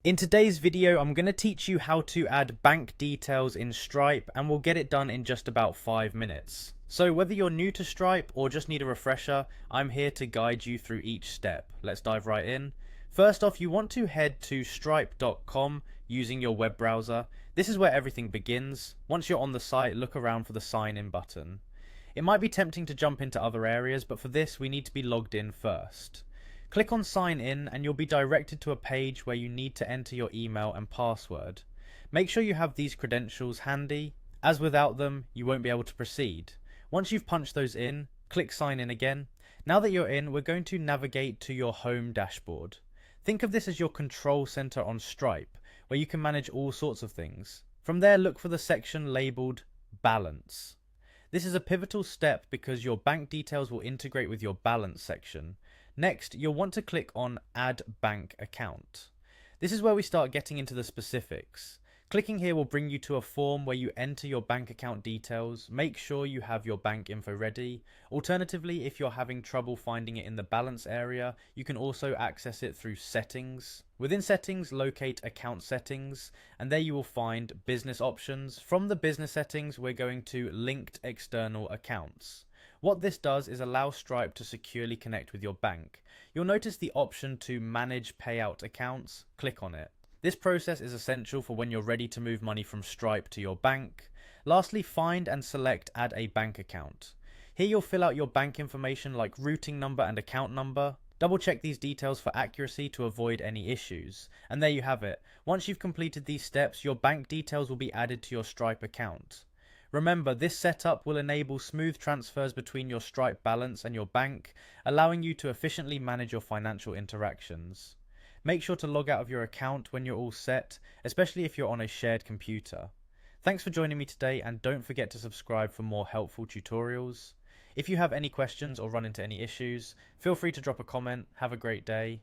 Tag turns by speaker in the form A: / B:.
A: In today's video, I'm going to teach you how to add bank details in Stripe, and we'll get it done in just about 5 minutes. So whether you're new to Stripe or just need a refresher, I'm here to guide you through each step. Let's dive right in. First off, you want to head to stripe.com using your web browser. This is where everything begins. Once you're on the site, look around for the sign in button. It might be tempting to jump into other areas, but for this we need to be logged in first. Click on sign in and you'll be directed to a page where you need to enter your email and password. Make sure you have these credentials handy, as without them you won't be able to proceed. Once you've punched those in, click sign in again. Now that you're in, we're going to navigate to your home dashboard. Think of this as your control center on Stripe, where you can manage all sorts of things. From there, look for the section labeled Balance. This is a pivotal step because your bank details will integrate with your balance section. Next, you'll want to click on Add Bank Account. This is where we start getting into the specifics. Clicking here will bring you to a form where you enter your bank account details. Make sure you have your bank info ready. Alternatively, if you're having trouble finding it in the balance area, you can also access it through settings. Within settings, locate account settings, and there you will find business options. From the business settings, we're going to linked external accounts. What this does is allow Stripe to securely connect with your bank. You'll notice the option to manage payout accounts. Click on it. This process is essential for when you're ready to move money from Stripe to your bank. Lastly, find and select Add a Bank Account. Here you'll fill out your bank information like routing number and account number. Double check these details for accuracy to avoid any issues. And there you have it. Once you've completed these steps, your bank details will be added to your Stripe account. Remember, this setup will enable smooth transfers between your Stripe balance and your bank, allowing you to efficiently manage your financial interactions. Make sure to log out of your account when you're all set, especially if you're on a shared computer. Thanks for joining me today, and don't forget to subscribe for more helpful tutorials. If you have any questions or run into any issues, feel free to drop a comment. Have a great day.